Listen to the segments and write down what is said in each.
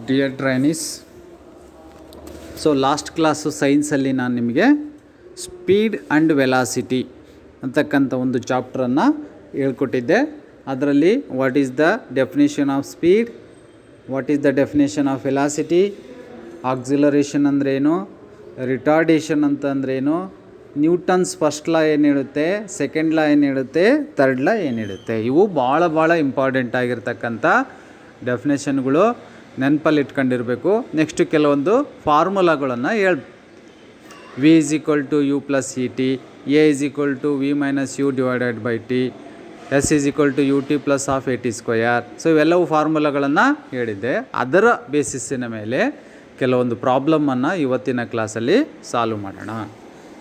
Dear trainees, so last class ಸೈನ್ಸಲ್ಲಿ ನಾನು ನಿಮಗೆ ಸ್ಪೀಡ್ ಆ್ಯಂಡ್ ವೆಲಾಸಿಟಿ ಅಂತಕ್ಕಂಥ ಒಂದು ಚಾಪ್ಟ್ರನ್ನು ಹೇಳ್ಕೊಟ್ಟಿದ್ದೆ. ಅದರಲ್ಲಿ what is the definition of speed, what is the definition of velocity, acceleration ಅಂದ್ರೇನು, ರಿಟಾರ್ಡೇಷನ್ ಅಂತಂದ್ರೇನು, ನ್ಯೂಟನ್ಸ್ ಫಸ್ಟ್ ಲಾ ಏನು ಹೇಳುತ್ತೆ, ಸೆಕೆಂಡ್ ಲಾ ಏನು ಹೇಳುತ್ತೆ, ಥರ್ಡ್ ಲಾ ಏನು ಹೇಳುತ್ತೆ. ಇವು ಭಾಳ ಇಂಪಾರ್ಟೆಂಟ್ ಆಗಿರ್ತಕ್ಕಂಥ ಡೆಫಿನೇಷನ್ಗಳು, ನೆನಪಲ್ಲಿ ಇಟ್ಕೊಂಡಿರಬೇಕು. ನೆಕ್ಸ್ಟ್ ಕೆಲವೊಂದು ಫಾರ್ಮುಲಾಗಳನ್ನು v is equal to u plus a t, a is equal to v minus u divided by t, s is equal to u t plus of a t square. So ಇವೆಲ್ಲವೂ ಫಾರ್ಮುಲಾಗಳನ್ನು ಹೇಳಿದ್ದೆ. ಅದರ ಬೇಸಿಸಿನ ಮೇಲೆ ಕೆಲವೊಂದು ಪ್ರಾಬ್ಲಮನ್ನು ಇವತ್ತಿನ ಕ್ಲಾಸಲ್ಲಿ ಸಾಲ್ವ್ ಮಾಡೋಣ.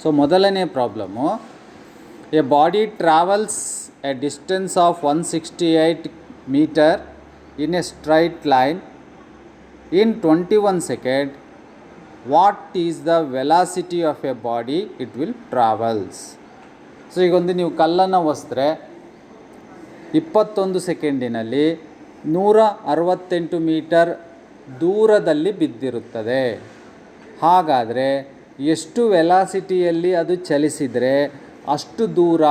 So ಮೊದಲನೇ problem, a body travels a distance of 168 metre in a straight line in 21 seconds. What is the velocity of a body it will travels? So ಈಗೊಂದು ನೀವು ಕಲ್ಲನ್ನು ಒಸಿದ್ರೆ 21 ಸೆಕೆಂಡಿನಲ್ಲಿ 168 ಮೀಟರ್ ದೂರದಲ್ಲಿ ಬಿದ್ದಿರುತ್ತದೆ. ಹಾಗಾದರೆ ಎಷ್ಟು ವೆಲಾಸಿಟಿಯಲ್ಲಿ ಅದು ಚಲಿಸಿದರೆ ಅಷ್ಟು ದೂರ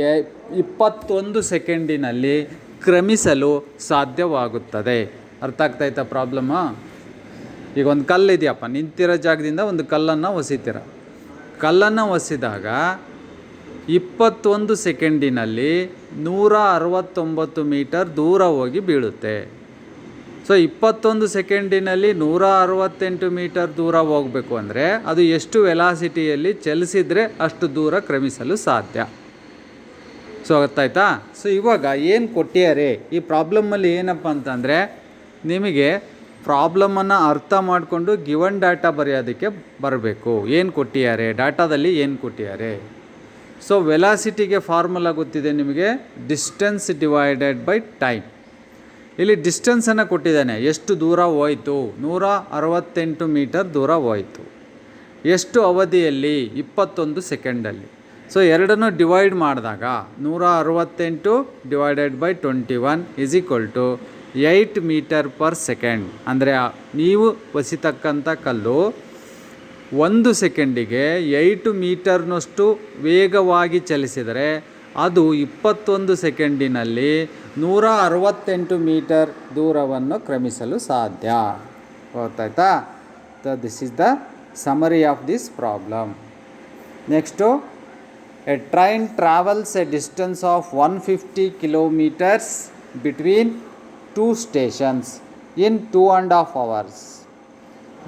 21 ಸೆಕೆಂಡಿನಲ್ಲಿ ಕ್ರಮಿಸಲು ಸಾಧ್ಯವಾಗುತ್ತದೆ. ಅರ್ಥ ಆಗ್ತಾಯಿತ್ತಾ ಪ್ರಾಬ್ಲಮ್ಮು? ಈಗ ಒಂದು ಕಲ್ಲು ಇದೆಯಪ್ಪ, ನಿಂತಿರೋ ಜಾಗದಿಂದ ಒಂದು ಕಲ್ಲನ್ನು ಒಸಿತೀರ. ಕಲ್ಲನ್ನು ಒಸಿದಾಗ 21 ಸೆಕೆಂಡಿನಲ್ಲಿ 169 ಮೀಟರ್ ದೂರ ಹೋಗಿ ಬೀಳುತ್ತೆ. ಸೊ 21 ಸೆಕೆಂಡಿನಲ್ಲಿ 168 ಮೀಟರ್ ದೂರ ಹೋಗಬೇಕು ಅಂದರೆ ಅದು ಎಷ್ಟು ವೆಲಾಸಿಟಿಯಲ್ಲಿ ಚಲಿಸಿದರೆ ಅಷ್ಟು ದೂರ ಕ್ರಮಿಸಲು ಸಾಧ್ಯ. ಸೊ ಗೊತ್ತಾಯ್ತಾ? ಸೊ ಇವಾಗ ಏನು ಕೊಟ್ಟಿದ್ದಾರೆ ಈ ಪ್ರಾಬ್ಲಮ್ಮಲ್ಲಿ ಏನಪ್ಪ ಅಂತಂದರೆ, ನಿಮಗೆ ಪ್ರಾಬ್ಲಮನ್ನು ಅರ್ಥ ಮಾಡಿಕೊಂಡು ಗಿವನ್ ಡಾಟಾ ಬರೆಯೋದಕ್ಕೆ ಬರಬೇಕು. ಏನು ಕೊಟ್ಟಿದ್ದಾರೆ, ಡಾಟಾದಲ್ಲಿ ಏನು ಕೊಟ್ಟಿದ್ದಾರೆ. ಸೊ ವೆಲಾಸಿಟಿಗೆ ಫಾರ್ಮುಲಾ ಗೊತ್ತಿದೆ ನಿಮಗೆ, ಡಿಸ್ಟೆನ್ಸ್ ಡಿವೈಡೆಡ್ ಬೈ ಟೈಮ್. ಇಲ್ಲಿ ಡಿಸ್ಟೆನ್ಸನ್ನು ಕೊಟ್ಟಿದ್ದಾನೆ, ಎಷ್ಟು ದೂರ ಹೋಯಿತು, 168 ಮೀಟರ್ ದೂರ ಹೋಯಿತು. ಎಷ್ಟು ಅವಧಿಯಲ್ಲಿ, 21 ಸೆಕೆಂಡಲ್ಲಿ. ಸೊ ಎರಡನ್ನು ಡಿವೈಡ್ ಮಾಡಿದಾಗ 168 divided by 21 is equal to 8 metre per second. ಅಂದರೆ ನೀವು ಒಸಿತಕ್ಕಂಥ ಕಲ್ಲು 1 ಸೆಕೆಂಡಿಗೆ 8 ಮೀಟರ್ನಷ್ಟು ವೇಗವಾಗಿ ಚಲಿಸಿದರೆ ಅದು 21 ಸೆಕೆಂಡಿನಲ್ಲಿ 168 ಮೀಟರ್ ದೂರವನ್ನು ಕ್ರಮಿಸಲು ಸಾಧ್ಯ. ಗೊತ್ತಾಯ್ತಾ? This is the summary of this problem. Next, a train travels a distance of 150 kilometres between 2 stations in 2.5 hours.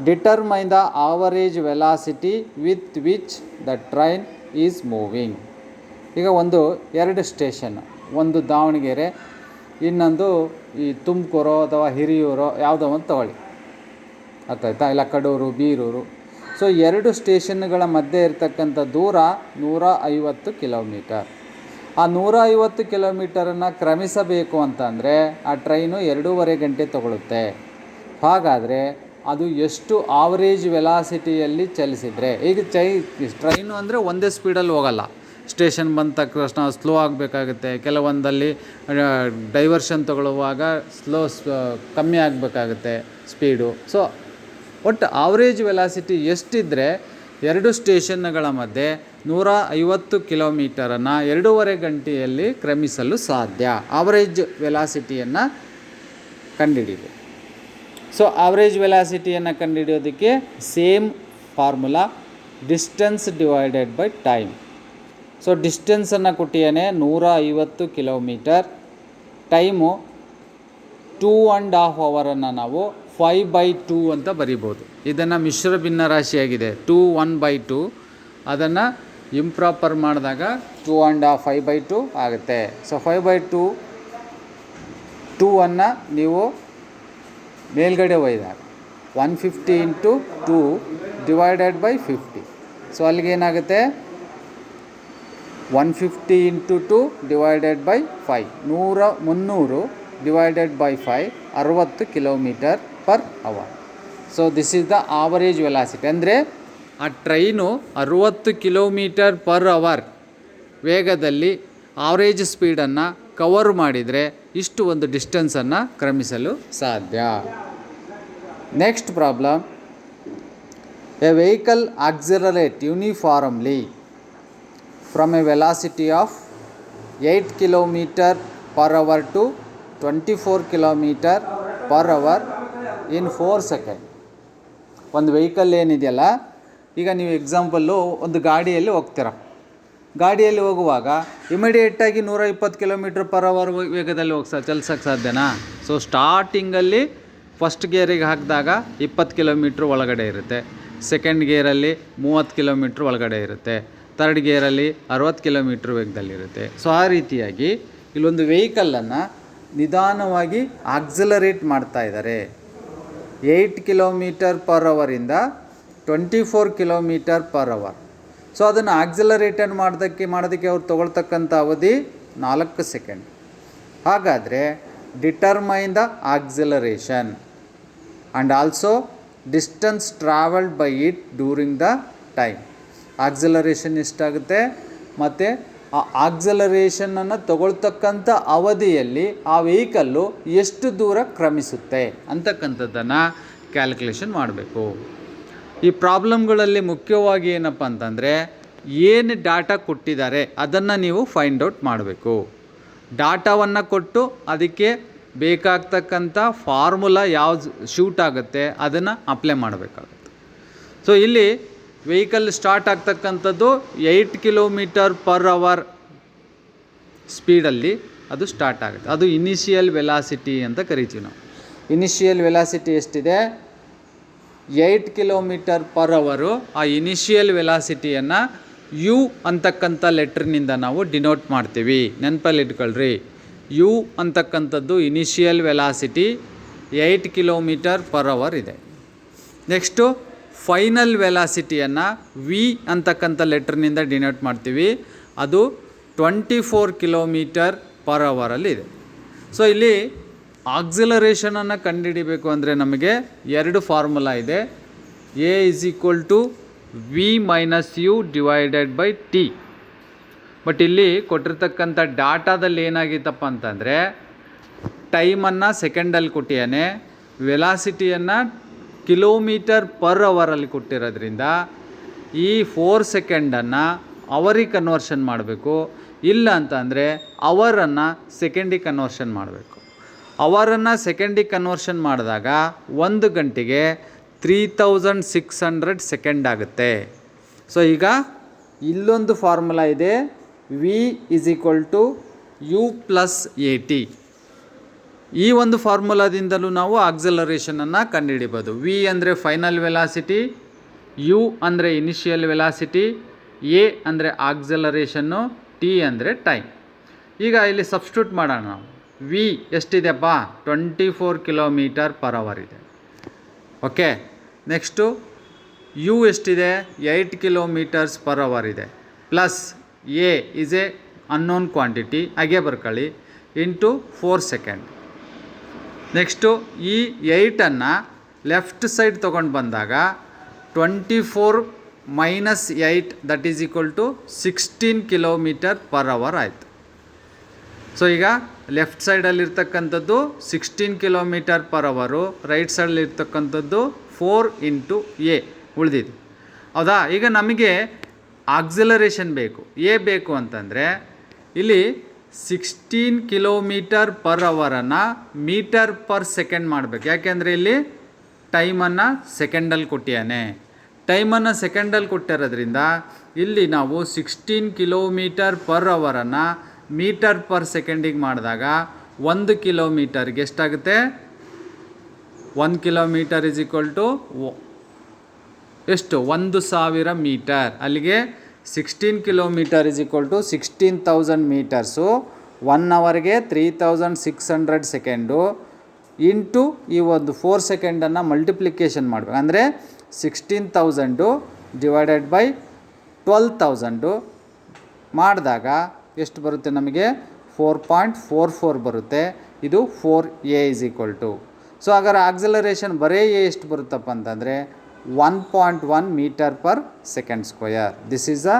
Determine the average velocity with which the train is moving. ಈಗ ಎರಡು ಸ್ಟೇಷನ್, ಒಂದು ದಾವಣಗೆರೆ, ಇನ್ನೊಂದು ಈ ತುಮಕೂರು ಅಥವಾ ಹಿರಿಯೂರು, ಯಾವುದೋ ಒಂದು ತಗೊಳ್ಳಿ, ಅರ್ಥಾಯ್ತಾ? ಇಲ್ಲ ಕಡೂರು, ಬೀರೂರು. ಸೊ ಎರಡು ಸ್ಟೇಷನ್ಗಳ ಮಧ್ಯೆ ಇರತಕ್ಕಂಥ ದೂರ 150 ಕಿಲೋಮೀಟರ್. ಆ 150 ಕಿಲೋಮೀಟರನ್ನು ಕ್ರಮಿಸಬೇಕು ಅಂತಂದರೆ ಆ ಟ್ರೈನು 2.5 ಗಂಟೆ ತಗೊಳುತ್ತೆ. ಹಾಗಾದರೆ ಅದು ಎಷ್ಟು ಆವರೇಜ್ ವೆಲಾಸಿಟಿಯಲ್ಲಿ ಚಲಿಸಿದರೆ, ಈಗ ಟ್ರೈನು ಅಂದರೆ ಒಂದೇ ಸ್ಪೀಡಲ್ಲಿ ಹೋಗಲ್ಲ. ಸ್ಟೇಷನ್ ಬಂದ ತಕ್ಷಣ ಸ್ಲೋ ಆಗಬೇಕಾಗುತ್ತೆ, ಕೆಲವೊಂದಲ್ಲಿ ಡೈವರ್ಷನ್ ತಗೊಳ್ಳುವಾಗ ಕಮ್ಮಿ ಆಗಬೇಕಾಗುತ್ತೆ ಸ್ಪೀಡು. ಸೊ ಒಟ್ಟು ಆವರೇಜ್ ವೆಲಾಸಿಟಿ ಎಷ್ಟಿದ್ದರೆ ಎರಡು ಸ್ಟೇಷನ್ಗಳ ಮಧ್ಯೆ 150 ಕಿಲೋಮೀಟರನ್ನು 2.5 ಗಂಟೆಯಲ್ಲಿ ಕ್ರಮಿಸಲು ಸಾಧ್ಯ. ಆವರೇಜ್ ವೆಲಾಸಿಟಿಯನ್ನು ಕಂಡುಹಿಡಿಯಬೇಕು. ಸೊ ಆವರೇಜ್ ವೆಲಾಸಿಟಿಯನ್ನು ಕಂಡುಹಿಡಿಯೋದಕ್ಕೆ same formula, distance divided by time. So ಡಿಸ್ಟೆನ್ಸನ್ನು ಕೊಟ್ಟಿಯಾನೆ 150 ಕಿಲೋಮೀಟರ್, ಟೈಮು 2.5 ಅವರನ್ನು ನಾವು 5/2 ಅಂತ ಬರಿಬೋದು. ಇದನ್ನು ಮಿಶ್ರ ಭಿನ್ನರಾಶಿಯಾಗಿದೆ 2 1/2, ಅದನ್ನು ಇಂಪ್ರಾಪರ್ ಮಾಡಿದಾಗ 2.5 5/2 ಆಗುತ್ತೆ. ಸೊ 5/2 2 ನೀವು ಮೇಲ್ಗಡೆ ಒಯ್ದಾಗ 150 ಇಂಟು 2 ಡಿವೈಡೆಡ್ ಬೈ 50. ಸೊ ಅಲ್ಲಿಗೇನಾಗುತ್ತೆ 150 into 2 divided by 5, 300 divided by 5, 60 kilometer per hour. So this is the average velocity. ಅಂದರೆ ಆ ಟ್ರೈನು 60 ಕಿಲೋಮೀಟರ್ ಪರ್ ಅವರ್ ವೇಗದಲ್ಲಿ ಆವರೇಜ್ ಸ್ಪೀಡನ್ನು ಕವರ್ ಮಾಡಿದರೆ ಇಷ್ಟು ಒಂದು ಡಿಸ್ಟೆನ್ಸನ್ನು ಕ್ರಮಿಸಲು ಸಾಧ್ಯ. Next problem, a vehicle accelerate uniformly from a velocity of 8 km/h to 24 km/h in 4 seconds. ಒಂದು ವೆಹಿಕಲ್ ಏನಿದೆಯಲ್ಲ, ಈಗ ನೀವು ಎಕ್ಸಾಂಪಲ್ಲು ಒಂದು ಗಾಡಿಯಲ್ಲಿ ಹೋಗ್ತೀರ. ಗಾಡಿಯಲ್ಲಿ ಹೋಗುವಾಗ ಇಮಿಡಿಯೇಟಾಗಿ 120 km/h ವೇಗದಲ್ಲಿ ಚಲಿಸೋಕ್ಕೆ ಸಾಧ್ಯನಾ? ಸೊ ಸ್ಟಾರ್ಟಿಂಗಲ್ಲಿ ಫಸ್ಟ್ ಗೇರಿಗೆ ಹಾಕಿದಾಗ 20 ಕಿಲೋಮೀಟ್ರ್ ಒಳಗಡೆ ಇರುತ್ತೆ, ಸೆಕೆಂಡ್ ಗೇರಲ್ಲಿ 30 ಕಿಲೋಮೀಟ್ರ್ ಒಳಗಡೆ ಇರುತ್ತೆ, ಥರ್ಡ್ ಗೇರಲ್ಲಿ 60 ಕಿಲೋಮೀಟ್ರ್ ವೇಗದಲ್ಲಿರುತ್ತೆ. ಸೊ ಆ ರೀತಿಯಾಗಿ ಇಲ್ಲೊಂದು ವೆಹಿಕಲ್ಲನ್ನು ನಿಧಾನವಾಗಿ ಆಕ್ಸಿಲರೇಟ್ ಮಾಡ್ತಾ ಇದ್ದಾರೆ. 8 km/h ಇಂದ 24 km/h. ಸೊ ಅದನ್ನು ಆಕ್ಸಿಲರೇಟನ್ ಮಾಡೋದಕ್ಕೆ ಅವ್ರು ತೊಗೊಳ್ತಕ್ಕಂಥ ಅವಧಿ 4 ಸೆಕೆಂಡ್. ಹಾಗಾದರೆ determine the acceleration and also distance travelled by it during the time. Acceleration ಎಷ್ಟಾಗುತ್ತೆ ಮತ್ತು ಆ ಆಕ್ಸಿಲರೇಷನನ್ನು ತಗೊಳ್ತಕ್ಕಂಥ ಅವಧಿಯಲ್ಲಿ ಆ ವೆಹಿಕಲ್ಲು ಎಷ್ಟು ದೂರ ಕ್ರಮಿಸುತ್ತೆ ಅಂತಕ್ಕಂಥದ್ದನ್ನು ಕ್ಯಾಲ್ಕುಲೇಷನ್ ಮಾಡಬೇಕು. ಈ ಪ್ರಾಬ್ಲಮ್ಗಳಲ್ಲಿ ಮುಖ್ಯವಾಗಿ ಏನಪ್ಪ ಅಂತಂದರೆ, ಏನು ಡಾಟಾ ಕೊಟ್ಟಿದ್ದಾರೆ ಅದನ್ನು ನೀವು ಫೈಂಡ್ ಔಟ್ ಮಾಡಬೇಕು. ಡಾಟಾವನ್ನು ಕೊಟ್ಟು ಅದಕ್ಕೆ ಬೇಕಾಗ್ತಕ್ಕಂಥ ಫಾರ್ಮುಲಾ ಯಾವ್ದು ಶೂಟ್ ಆಗುತ್ತೆ ಅದನ್ನು ಅಪ್ಲೈ ಮಾಡಬೇಕಾಗುತ್ತೆ. ಸೊ ಇಲ್ಲಿ ವೆಹಿಕಲ್ ಸ್ಟಾರ್ಟ್ ಆಗ್ತಕ್ಕಂಥದ್ದು 8 km/h ಸ್ಪೀಡಲ್ಲಿ ಅದು ಸ್ಟಾರ್ಟ್ ಆಗುತ್ತೆ. ಅದು ಇನಿಷಿಯಲ್ ವೆಲಾಸಿಟಿ ಅಂತ ಕರಿತೀವಿ ನಾವು. ಇನಿಷಿಯಲ್ ವೆಲಾಸಿಟಿ ಎಷ್ಟಿದೆ? 8 km/h. ಆ ಇನಿಷಿಯಲ್ ವೆಲಾಸಿಟಿಯನ್ನು ಯು ಅಂತಕ್ಕಂಥ ಲೆಟ್ರ್ನಿಂದ ನಾವು ಡಿನೋಟ್ ಮಾಡ್ತೀವಿ. ನೆನಪಲ್ಲಿ ಇಟ್ಕೊಳ್ರಿ, ಯು ಅಂತಕ್ಕಂಥದ್ದು ಇನಿಷಿಯಲ್ ವೆಲಾಸಿಟಿ 8 km/h ಇದೆ. ನೆಕ್ಸ್ಟು ಫೈನಲ್ ವೆಲಾಸಿಟಿಯನ್ನು ವಿ ಅಂತಕ್ಕಂಥ ಲೆಟ್ರ್ನಿಂದ ಡಿನೋಟ್ ಮಾಡ್ತೀವಿ. ಅದು 24 km/h ಇದೆ. ಸೊ ಇಲ್ಲಿ ಆಕ್ಸಿಲರೇಷನನ್ನು ಕಂಡುಹಿಡಿಬೇಕು ಅಂದರೆ ನಮಗೆ 2 ಫಾರ್ಮುಲಾ ಇದೆ. A = v - u / t. But ಇಲ್ಲಿ ಕೊಟ್ಟಿರ್ತಕ್ಕಂಥ ಡಾಟಾದಲ್ಲಿ ಏನಾಗಿತ್ತಪ್ಪ ಅಂತಂದರೆ, ಟೈಮನ್ನು ಸೆಕೆಂಡಲ್ಲಿ ಕೊಟ್ಟಿಯಾನೆ, ವೆಲಾಸಿಟಿಯನ್ನು km/h ಕೊಟ್ಟಿರೋದ್ರಿಂದ ಈ 4 ಸೆಕೆಂಡನ್ನು ಅವರಿಗೆ ಕನ್ವರ್ಷನ್ ಮಾಡಬೇಕು. ಇಲ್ಲ ಅಂತಂದರೆ ಅವರನ್ನು ಸೆಕೆಂಡಿಗೆ ಕನ್ವರ್ಷನ್ ಮಾಡಬೇಕು. ಅವರನ್ನು ಸೆಕೆಂಡಿಗೆ ಕನ್ವರ್ಷನ್ ಮಾಡಿದಾಗ 1 ಗಂಟೆಗೆ 3600 ಸೆಕೆಂಡ್ ಆಗುತ್ತೆ. ಸೊ ಈಗ ಇಲ್ಲೊಂದು ಫಾರ್ಮುಲಾ ಇದೆ, v = u + at. ಈ ಒಂದು ಫಾರ್ಮುಲಾದಿಂದಲೂ ನಾವು ಆಕ್ಸಿಲರೇಷನನ್ನು ಕಂಡುಹಿಡಿಬೋದು. ವಿ ಅಂದರೆ ಫೈನಲ್ ವೆಲಾಸಿಟಿ, ಯು ಅಂದರೆ ಇನಿಷಿಯಲ್ ವೆಲಾಸಿಟಿ, ಎ ಅಂದರೆ ಆಕ್ಸಿಲರೇಷನ್ನು, ಟಿ ಅಂದರೆ ಟೈಮ್. ಈಗ ಇಲ್ಲಿ ಸಬ್ಸ್ಟಿಟ್ಯೂಟ್ ಮಾಡೋಣ ನಾವು. ವಿ ಎಷ್ಟಿದೆಪ್ಪ? 24 km/h ಇದೆ. ಓಕೆ. ನೆಕ್ಸ್ಟು ಯು ಎಷ್ಟಿದೆ? 8 km/h ಇದೆ. Plus A is A unknown quantity, ಹಾಗೆ ಬರ್ಕೊಳ್ಳಿ, ಇಂಟು 4 ಸೆಕೆಂಡ್. ನೆಕ್ಸ್ಟು ಈ 8ಅನ್ನು ಲೆಫ್ಟ್ ಸೈಡ್ ತೊಗೊಂಡು ಬಂದಾಗ 24 - 8 = 16 km/h ಆಯಿತು. ಸೊ ಈಗ ಲೆಫ್ಟ್ ಸೈಡಲ್ಲಿರ್ತಕ್ಕಂಥದ್ದು 16 km/h, ರೈಟ್ ಸೈಡಲ್ಲಿರ್ತಕ್ಕಂಥದ್ದು 4 × a ಉಳಿದಿದೆ. ಹೌದಾ? ಈಗ ನಮಗೆ ಆಕ್ಸಿಲರೇಷನ್ ಬೇಕು, ಎ ಬೇಕು ಅಂತಂದರೆ ಇಲ್ಲಿ 16 km/h ಮೀಟರ್/ಸೆಕೆಂಡ್ ಮಾಡಬೇಕು. ಯಾಕೆಂದರೆ ಇಲ್ಲಿ ಟೈಮನ್ನು ಸೆಕೆಂಡಲ್ಲಿ ಕೊಟ್ಟಿಯಾನೆ. ಟೈಮನ್ನು ಸೆಕೆಂಡಲ್ಲಿ ಕೊಟ್ಟಿರೋದ್ರಿಂದ ಇಲ್ಲಿ ನಾವು 16 km/h ಮೀಟರ್/ಸೆಕೆಂಡಿಗೆ ಮಾಡಿದಾಗ 1 ಕಿಲೋಮೀಟರ್ಗೆ ಎಷ್ಟಾಗುತ್ತೆ? 1 km = ಎಷ್ಟು? 1000 ಮೀಟರ್. ಅಲ್ಲಿಗೆ 16 km = 16,000 ಮೀಟರ್ಸು. 1 ಅವರ್ಗೆ 3600 ಸೆಕೆಂಡು ಇಂಟು ಈ ಒಂದು 4 ಸೆಕೆಂಡನ್ನು ಮಲ್ಟಿಪ್ಲಿಕೇಶನ್ ಮಾಡಬೇಕು. ಅಂದರೆ 16,000 / 12,000 ಮಾಡಿದಾಗ ಎಷ್ಟು ಬರುತ್ತೆ ನಮಗೆ? 4.44 ಬರುತ್ತೆ. ಇದು 4a = ಸೊ ಹಾಗಾದ್ರೆ ಆಕ್ಸಿಲರೇಷನ್ ಬರೇ ಎ ಎಷ್ಟು ಬರುತ್ತಪ್ಪ ಅಂತಂದರೆ 1.1 m/s². This is a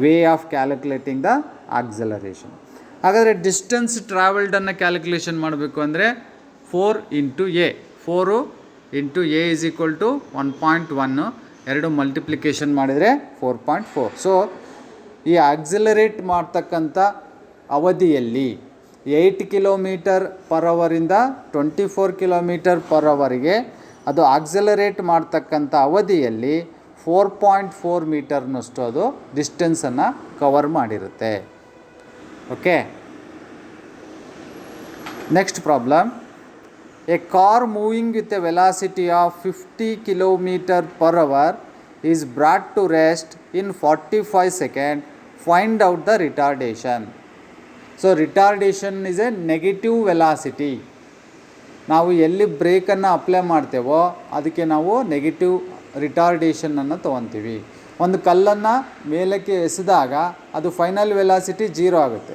way of calculating the acceleration. ಹಾಗಾದರೆ ಡಿಸ್ಟೆನ್ಸ್ ಟ್ರಾವೆಲ್ಡನ್ನು ಕ್ಯಾಲ್ಕುಲೇಷನ್ ಮಾಡಬೇಕು ಅಂದರೆ 4 × a. 4 into a is equal to 1.1 ಎರಡು ಮಲ್ಟಿಪ್ಲಿಕೇಶನ್ ಮಾಡಿದರೆ 4.4. ಸೊ ಈ ಆಕ್ಸಿಲರೇಟ್ ಮಾಡ್ತಕ್ಕಂಥ ಅವಧಿಯಲ್ಲಿ 8 ಕಿಲೋಮೀಟರ್ ಪರ್ ಅವರಿಂದ 24 ಕಿಲೋಮೀಟರ್ ಪರ್ ಅವರಿಗೆ ಅದು ಆಕ್ಸಿಲರೇಟ್ ಮಾಡ್ತಕ್ಕಂಥ ಅವಧಿಯಲ್ಲಿ 4.4 ಮೀಟರ್ನಷ್ಟು ಅದು ಡಿಸ್ಟೆನ್ಸನ್ನು ಕವರ್ ಮಾಡಿರುತ್ತೆ. Okay, next problem. A car moving with a velocity of 50 kilometer per hour is brought to rest in 45 second. Find out the retardation. So retardation is a negative velocity. ನಾವು ಎಲ್ಲಿ ಬ್ರೇಕನ್ನು apply ಮಾಡ್ತೇವೋ ಅದಕ್ಕೆ ನಾವು negative ರಿಟಾರ್ಡೇಷನನ್ನು ತೊಗೊತೀವಿ. ಒಂದು ಕಲ್ಲನ್ನು ಮೇಲಕ್ಕೆ ಎಸೆದಾಗ ಅದು final velocity 0 ಆಗುತ್ತೆ.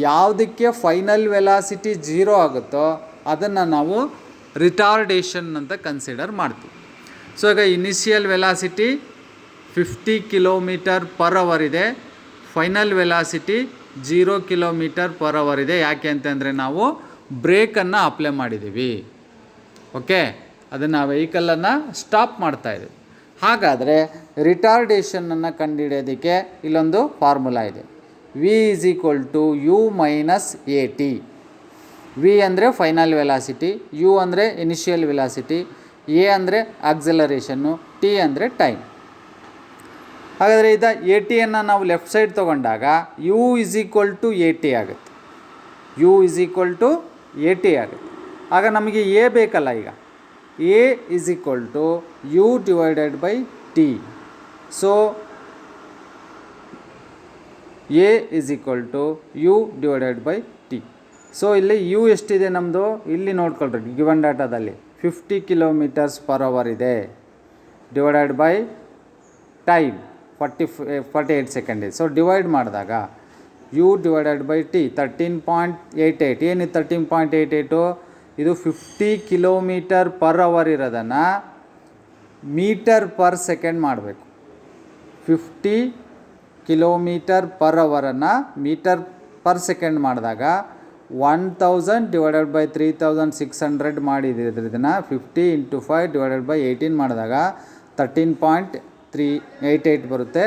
ಯಾವುದಕ್ಕೆ ಫೈನಲ್ ವೆಲಾಸಿಟಿ 0 ಆಗುತ್ತೋ ಅದನ್ನು ನಾವು ರಿಟಾರ್ಡೇಷನ್ ಅಂತ ಕನ್ಸಿಡರ್ ಮಾಡ್ತೀವಿ. ಸೊ ಈಗ initial velocity 50 kilometer per hour ಇದೆ, final velocity 0 kilometer per hour ಇದೆ. ಯಾಕೆ ಅಂತಂದರೆ ನಾವು ಬ್ರೇಕನ್ನು ಅಪ್ಲೈ ಮಾಡಿದ್ದೀವಿ. ಓಕೆ, ಅದನ್ನು ವೆಹಿಕಲನ್ನು ಸ್ಟಾಪ್ ಮಾಡ್ತಾಯಿದ್ದೀವಿ. ಹಾಗಾದರೆ ರಿಟಾರ್ಡೇಷನನ್ನು ಕಂಡುಹಿಡಿಯೋದಕ್ಕೆ ಇಲ್ಲೊಂದು ಫಾರ್ಮುಲಾ ಇದೆ. V is equal to u minus a t. V ಅಂದರೆ ಫೈನಲ್ ವೆಲಾಸಿಟಿ, ಯು ಅಂದರೆ ಇನಿಷಿಯಲ್ ವೆಲಾಸಿಟಿ, ಎ ಅಂದರೆ ಆಕ್ಸಲರೇಷನ್ನು, ಟಿ ಅಂದರೆ ಟೈಮ್. ಹಾಗಾದರೆ ಇದು ಎ ಟಿಯನ್ನು ನಾವು ಲೆಫ್ಟ್ ಸೈಡ್ ತೊಗೊಂಡಾಗ u is equal to a t ಆಗುತ್ತೆ. U is equal to a t ಆಗುತ್ತೆ. ಆಗ ನಮಗೆ ಎ ಬೇಕಲ್ಲ, ಈಗ a is equal to u divided by t. So a is equal to u divided by t. So ಇಲ್ಲಿ u ಎಷ್ಟಿದೆ ನಮ್ಮದು, ಇಲ್ಲಿ ನೋಡ್ಕೊಳ್ರಿ ಗಿವನ್ ಡಾಟಾದಲ್ಲಿ 50 ಕಿಲೋಮೀಟರ್ಸ್ ಪರ್ ಅವರ್ ಇದೆ, ಡಿವೈಡೆಡ್ ಬೈ ಟೈಮ್ 48 ಸೆಕೆಂಡ್ ಇದೆ. ಸೊ ಡಿವೈಡ್ ಮಾಡಿದಾಗ ಯು ಡಿವೈಡೆಡ್ ಬೈ ಟಿ 13.88. ಏನಿದೆ 13.88? ಇದು 50 ಕಿಲೋಮೀಟರ್ ಪರ್ ಅವರ್ ಇರೋದನ್ನು ಮೀಟರ್ ಪರ್ ಸೆಕೆಂಡ್ ಮಾಡಬೇಕು. 50 ಕಿಲೋಮೀಟರ್ ಪರ್ ಅವರನ್ನು ಮೀಟರ್ ಪರ್ ಸೆಕೆಂಡ್ ಮಾಡಿದಾಗ 1000 ಡಿವೈಡೆಡ್ ಬೈ 3600 ಮಾಡಿದ್ರೆ ಇದನ್ನು 50 ಇಂಟು 5 ಡಿವೈಡೆಡ್ ಬೈ 18 ಮಾಡಿದಾಗ 13.388 ಬರುತ್ತೆ.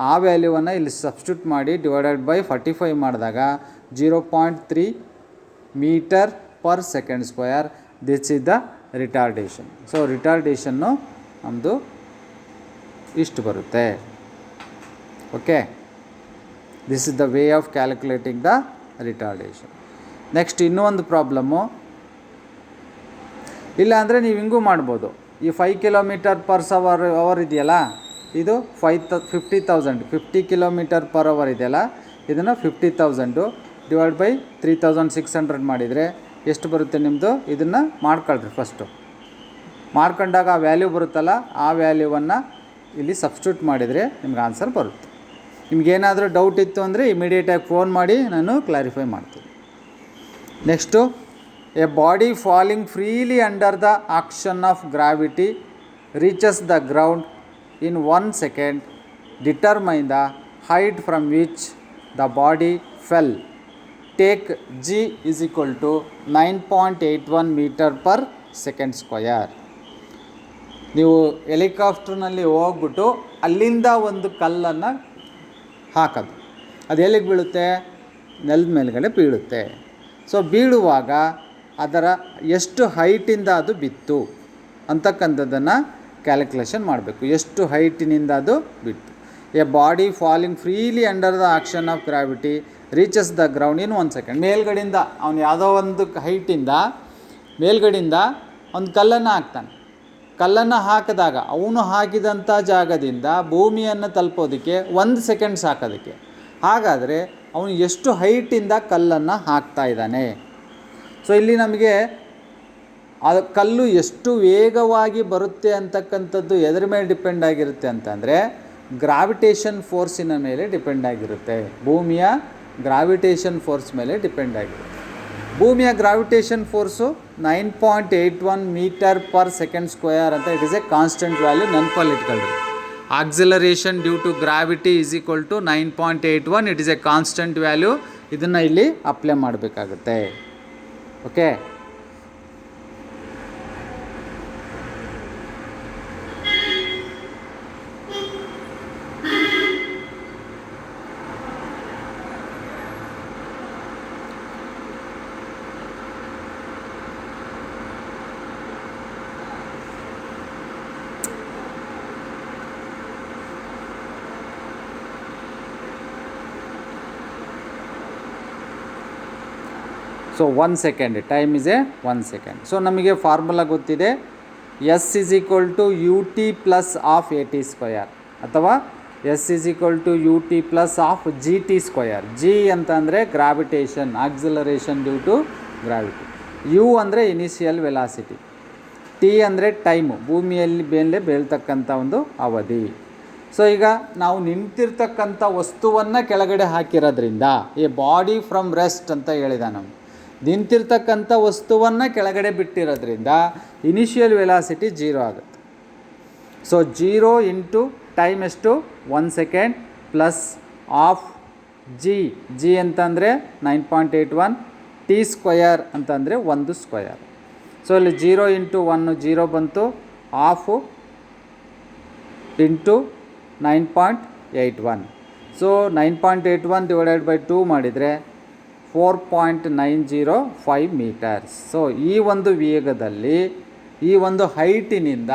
ಆ ವ್ಯಾಲ್ಯೂವನ್ನು ಇಲ್ಲಿ ಸಬ್ಸ್ಟಿಟ್ಯೂಟ್ ಮಾಡಿ ಡಿವೈಡೆಡ್ ಬೈ 45 ಮಾಡಿದಾಗ 0.3 meter per second square. This is the retardation. So ರಿಟಾರ್ಡೇಷನ್ನು ನಮ್ಮದು ಇಷ್ಟು ಬರುತ್ತೆ. Okay, this is the way of calculating the retardation. Next ಇನ್ನೂ ಒಂದು ಪ್ರಾಬ್ಲಮ್ಮು. ಇಲ್ಲ ಅಂದರೆ ನೀವು ಹಿಂಗೂ ಮಾಡ್ಬೋದು. ಈ 5 ಕಿಲೋಮೀಟರ್ ಪರ್ ಅವರ್ ಇದೆಯಲ್ಲ, ಇದು 50 ಕಿಲೋಮೀಟರ್ ಪರ್ ಅವರ್ ಇದೆಯಲ್ಲ, ಇದನ್ನು 50,000 ಡಿವೈಡ್ ಬೈ 3600 ಮಾಡಿದರೆ ಎಷ್ಟು ಬರುತ್ತೆ ನಿಮ್ಮದು? ಇದನ್ನು ಮಾಡ್ಕೊಳ್ರಿ. ಫಸ್ಟು ಮಾಡ್ಕೊಂಡಾಗ ಆ ವ್ಯಾಲ್ಯೂ ಬರುತ್ತಲ್ಲ, ಆ ವ್ಯಾಲ್ಯೂವನ್ನು ಇಲ್ಲಿ ಸಬ್ಸ್ಟಿಟ್ಯೂಟ್ ಮಾಡಿದರೆ ನಿಮ್ಗೆ ಆನ್ಸರ್ ಬರುತ್ತೆ. ನಿಮಗೇನಾದರೂ ಡೌಟ್ ಇತ್ತು ಅಂದರೆ ಇಮಿಡಿಯೇಟಾಗಿ ಫೋನ್ ಮಾಡಿ ನಾನು ಕ್ಲಾರಿಫೈ ಮಾಡ್ತೀನಿ. Next, A body falling freely under the action of gravity reaches the ground in 1 second. Determine the height from which the body fell. Take G is equal to 9.81 meter per second square. ನೀವು ಹೆಲಿಕಾಪ್ಟರ್ನಲ್ಲಿ ಹೋಗ್ಬಿಟ್ಟು ಅಲ್ಲಿಂದ ಒಂದು ಕಲ್ಲನ್ನು ಹಾಕೋದು, ಅದು ಎಲ್ಲಿಗೆ ಬೀಳುತ್ತೆ? ನೆಲದ ಮೇಲ್ಗಡೆ ಬೀಳುತ್ತೆ. ಸೊ ಬೀಳುವಾಗ ಅದರ ಎಷ್ಟು ಹೈಟಿಂದ ಅದು ಬಿತ್ತು ಅಂತಕ್ಕಂಥದ್ದನ್ನು ಕ್ಯಾಲ್ಕುಲೇಷನ್ ಮಾಡಬೇಕು. ಎಷ್ಟು ಹೈಟಿನಿಂದ ಅದು ಬಿತ್ತು. A body falling freely under the action of gravity reaches the ground in 1 second. ಮೇಲ್ಗಡೆಯಿಂದ ಅವನು ಯಾವುದೋ ಒಂದು ಹೈಟಿಂದ ಮೇಲ್ಗಡೆಯಿಂದ ಒಂದು ಕಲ್ಲನ್ನು ಹಾಕ್ತಾನೆ. ಕಲ್ಲನ್ನು ಹಾಕಿದಾಗ ಅವನು ಹಾಕಿದಂಥ ಜಾಗದಿಂದ ಭೂಮಿಯನ್ನು ತಲುಪೋದಕ್ಕೆ 1 ಸೆಕೆಂಡ್ ಸಾಕೋದಕ್ಕೆ. ಹಾಗಾದರೆ ಅವನು ಎಷ್ಟು ಹೈಟಿಂದ ಕಲ್ಲನ್ನು ಹಾಕ್ತಾ ಇದ್ದಾನೆ? ಸೊ ಇಲ್ಲಿ ನಮಗೆ ಆ ಕಲ್ಲು ಎಷ್ಟು ವೇಗವಾಗಿ ಬರುತ್ತೆ ಅಂತಕ್ಕಂಥದ್ದು ಎದರ ಮೇಲೆ ಡಿಪೆಂಡ್ ಆಗಿರುತ್ತೆ ಅಂತಂದರೆ ಗ್ರಾವಿಟೇಷನ್ ಫೋರ್ಸಿನ ಮೇಲೆ ಡಿಪೆಂಡ್ ಆಗಿರುತ್ತೆ. ಭೂಮಿಯ ಗ್ರಾವಿಟೇಷನ್ ಫೋರ್ಸ್ ಮೇಲೆ ಡಿಪೆಂಡ್ ಆಗಿರುತ್ತೆ. ಭೂಮಿಯ gravitation force 9.81 meter per second square ಅಂತ. It is a constant value, ನೆನಪಲ್ಲಿ ಇಟ್ಕೊಳ್ರಿ. Acceleration due to gravity is equal to 9.81. It is a constant value. ಇದನ್ನು ಇಲ್ಲಿ ಅಪ್ಲೈ ಮಾಡಬೇಕಾಗುತ್ತೆ. Okay, so 1 second, time is a 1 second. So ನಮಗೆ formula ಗೊತ್ತಿದೆ, s is equal to u t plus of a t square, ಅಥವಾ s is equal to u t plus half G T square. G ಅಂತ ಅಂದರೆ gravitation, acceleration due to gravity. U ಅಂದರೆ initial velocity. T ಅಂದರೆ time, ಭೂಮಿಯಲ್ಲಿ ಮೇಲೆ ಬೀಳ್ತಕ್ಕಂಥ ಒಂದು ಅವಧಿ. So ಈಗ ನಾವು ನಿಂತಿರ್ತಕ್ಕಂಥ ವಸ್ತುವನ್ನು ಕೆಳಗಡೆ ಹಾಕಿರೋದ್ರಿಂದ, ಎ ಬಾಡಿ ಫ್ರಮ್ ರೆಸ್ಟ್ ಅಂತ ಹೇಳಿದ ನಾವು, ನಿಂತಿರ್ತಕ್ಕಂಥ ವಸ್ತುವನ್ನು ಕೆಳಗಡೆ ಬಿಟ್ಟಿರೋದ್ರಿಂದ ಇನಿಷಿಯಲ್ ವೆಲಾಸಿಟಿ 0 ಆಗುತ್ತೆ. ಸೊ 0 ಇಂಟು ಟೈಮ್ ಎಷ್ಟು 1 ಸೆಕೆಂಡ್ ಪ್ಲಸ್ ಆಫ್ ಜಿ ಅಂತಂದರೆ 9.81, ಟಿ ಸ್ಕ್ವಯರ್ ಅಂತಂದರೆ 1 ಸ್ಕ್ವಯರ್. ಸೊ ಇಲ್ಲಿ 0 ಇಂಟು 1 0 ಬಂತು, half into 9.81. So 9.81 divided by 2 ಮಾಡಿದರೆ 4.905 ಮೀಟರ್ಸ್. ಸೊ ಈ ಒಂದು ವೇಗದಲ್ಲಿ, ಈ ಒಂದು ಹೈಟಿನಿಂದ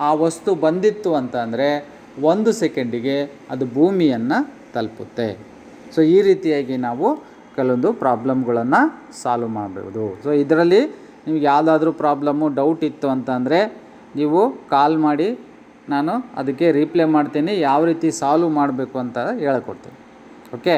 ಆ ವಸ್ತು ಬಂದಿತ್ತು ಅಂತಂದರೆ 1 ಸೆಕೆಂಡಿಗೆ ಅದು ಭೂಮಿಯನ್ನು ತಲುಪುತ್ತೆ. ಸೊ ಈ ರೀತಿಯಾಗಿ ನಾವು ಕೆಲವೊಂದು ಪ್ರಾಬ್ಲಮ್ಗಳನ್ನು ಸಾಲ್ವ್ ಮಾಡಬಹುದು. ಸೊ ಇದರಲ್ಲಿ ನಿಮ್ಗೆ ಯಾವುದಾದ್ರೂ ಪ್ರಾಬ್ಲಮ್ಮು ಡೌಟ್ ಇತ್ತು ಅಂತಂದರೆ ನೀವು ಕಾಲ್ ಮಾಡಿ, ನಾನು ಅದಕ್ಕೆ ರಿಪ್ಲೈ ಮಾಡ್ತೀನಿ, ಯಾವ ರೀತಿ ಸಾಲ್ವ್ ಮಾಡಬೇಕು ಅಂತ ಹೇಳ್ಕೊಡ್ತೀನಿ. ಓಕೆ.